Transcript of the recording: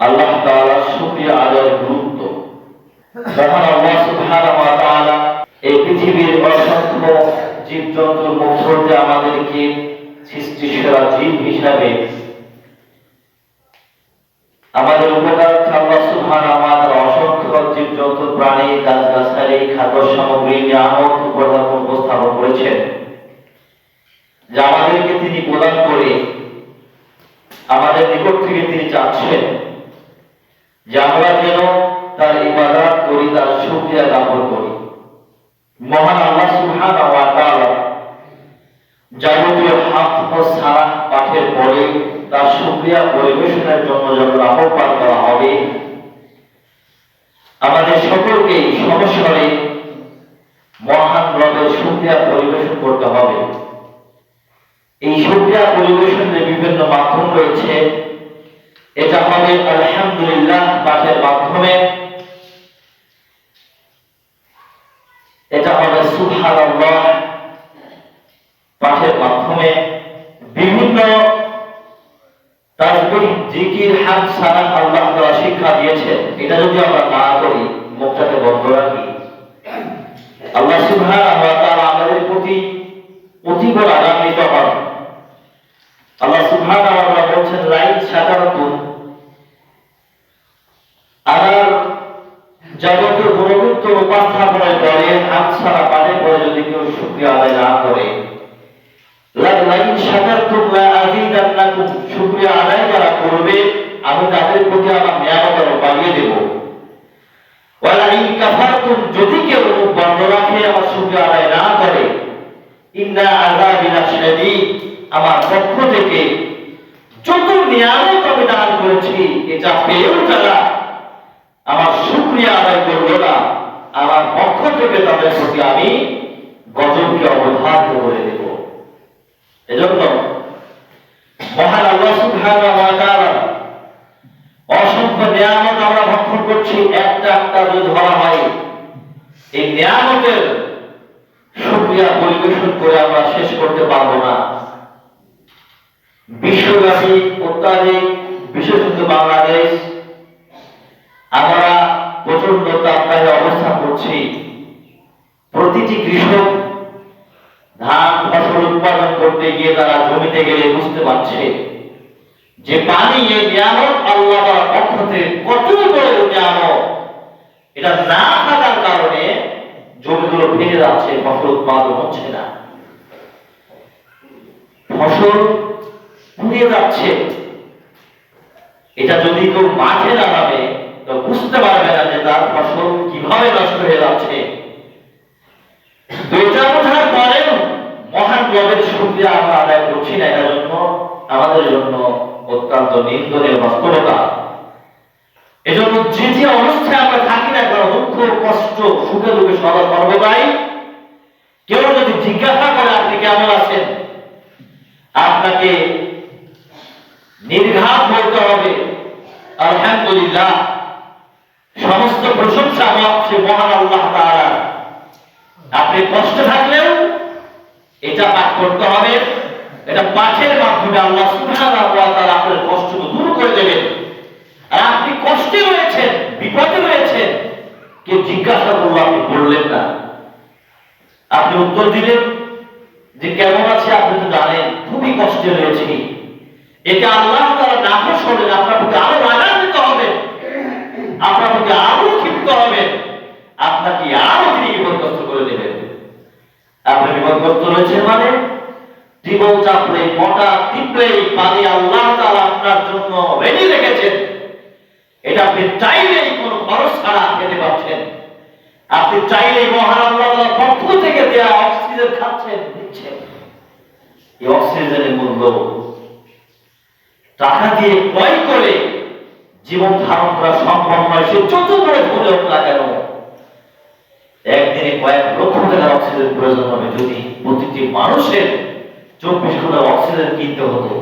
আল্লাহ তাআলার শুকরিয়া আদায়ের গুরুত্ব। যখন আল্লাহ সুবহানাহু ওয়া তাআলা এই পৃথিবীর অসংখ্য জীবজন্তুর মধ্য দিয়ে আমাদেরকে সৃষ্টি সেরা জীব হিসাবে আমাদের উপকারার্থে আল্লাহ সুবহানাহু ওয়া তাআলা অসংখ্য জীবজন্তু, প্রাণী, গাছগাছালি, খাদ্য সামগ্রী, নিয়ামত উপস্থাপন করেছেন, যা আমাদেরকে তিনি প্রদান করে আমাদের নিকট থেকে তিনি চাচ্ছেন যে আমরা যেন তার ইবাদত করি, তার শুকরিয়া জ্ঞাপন করি। মহান আল্লাহ সুবহানাহু ওয়া তাআলা যাবতীয় হামদ ও সালাহ পাঠের পরে তার শুকরিয়া পরিবেশনের জন্য যখন আহ্বান করা হবে, আমাদের সকলকে সমস্বরে মহান রবের শুকরিয়া পরিবেশন করতে হবে। এই শুকরিয়া পরিবেশনের বিভিন্ন মাধ্যম রয়েছে। এটা হবে আলহামদুলিল্লাহ পাঠের মাধ্যমে, এটা হবে সুবহানাল্লাহ পাঠের মাধ্যমে, বিভিন্ন তাসবিহ, জিকির, হামদ, সালাত আল্লাহ তাআলা শিক্ষা দিয়েছেন। এটা যদি আমরা না করি, মুখটাকে বন্ধ রাখি, আল্লাহ সুবহানাহু ওয়া তাআলা আমাদের প্রতি অতীব রাগান্বিত হন। আল্লাহ সুবহানাহু ওয়া তাআলা বলেছেন, লাইন শাকারতুম, আর যাবতীয় গুণযুক্ত উপাস্থাপনের পরে হামদ সালাত পাঠের পরে যদি কেউ শুকরিয়া আদায় না করে, লাইন শাকারতুম লা আযীদান্নাকুম, শুকরিয়া আদায় যারা করবে আমি তাদের প্রতি আমার নিয়ামত আরো বাড়িয়ে দেব। ওয়া লাইন কাফারতুম, যদি কেউ বন্ধ রাখে, আমার শুকরিয়া আদায় না করে, ইন্না আযাবি লাশাদীদ, আমার পক্ষ থেকে যত নিয়ামত আমি দান করেছি এটা পেয়েও যারা আমার শুকরিয়া আদায় করবে না, আমার পক্ষ থেকে তাদের প্রতি আমি গজবকে অবধারিত করে দেব। এজন্য মহান আল্লাহ সুবহানাহু ওয়া তাআলা অসংখ্য নিয়ামত আমরা ভক্ষণ করছি, একটা একটা যদি ধরা হয়, এই নিয়ামতের শুকরিয়া পরিবেশন করে আমরা শেষ করতে পারবো না। বিশ্বব্যাপী অত্যাধিক, বিশেষত বাংলাদেশ, আমরা প্রচন্ড তাপমাত্রায় অবস্থান করছি। প্রতিটি কৃষক ধান ফসল উৎপাদন করতে গিয়ে তারা জমিতে গেলে বুঝতে পারছে যে পানি এই নিয়ামত আল্লাহ তাআলার পক্ষ থেকে কত বড় নিয়ামত। এটা না থাকার কারণে জমিগুলো ভেঙে যাচ্ছে, ফসল উৎপাদন হচ্ছে না, ফসল পুড়িয়ে যাচ্ছে। এটা যদি কেউ মাঠে লাগাবে তো বুঝতে পারবে না যে তার ফসল কিভাবে নষ্ট হয়ে যাচ্ছে। তো এটা বোঝার পরেও মহান রবের শুকরিয়া আমরা আদায় করছি না, এটার জন্য আমাদের জন্য অত্যন্ত নিন্দনীয় বাস্তবতা। এজন্য যে যে অবস্থায় আমরা থাকি না কেন, দুঃখ, কষ্ট, সুখে দুঃখে সদা সর্বদাই কেউ যদি জিজ্ঞাসা করে আপনি কেমন আছেন, আপনাকে নির্ঘাত বলতে হবে আলহামদুলিল্লাহ। সমস্ত প্রশংসা সে মহান আল্লাহ তাআলা। আপনি কষ্ট থাকলেও এটা পাঠ করতে হবে। এটা পাঠের মাধ্যমে আল্লাহ সুবহানাহু ওয়া তাআলা আপনার কষ্টকে দূর করে দেবেন। আর আপনি কষ্টে রয়েছেন, বিপদে রয়েছেন, কেউ জিজ্ঞাসা করলো আপনি বললেন না, আপনি উত্তর দিলেন যে কেমন আছে, আপনি তো জানেন খুবই কষ্টে রয়েছি। এটা আল্লাহ তাআলা নাখোশ হবেন, আপনার প্রতি আরো রাগান্বিত হবেন, আপনার প্রতি আরো ক্ষিপ্ত হবেন, আপনাকে আরো তিনি বিপদগ্রস্ত করে দেবেন। আপনি বিপদগ্রস্ত রয়েছেন মানে জীবন চাপলে, মোটা টিপলেই পানি আল্লাহ তাআলা আপনার জন্য রেডি রেখেছেন। এটা আপনি চাইলেই কোনো খরচ ছাড়া খেতে পারছেন। আপনি চাইলেই মহান আল্লাহ তাআলার পক্ষ থেকে দেয়া অক্সিজেন খাচ্ছেন, নিচ্ছেন। এই অক্সিজেনের মূল্য টাকা দিয়ে ক্রয় করে জীবন ধারণ করা সম্ভব নয়। সে যত বড় ধনী হোক না কেন, একদিনে কয়েক লক্ষ টাকার অক্সিজেন প্রয়োজন হবে। যদি প্রতিটি মানুষের 24 ঘন্টা অক্সিজেন কিনতে হতো,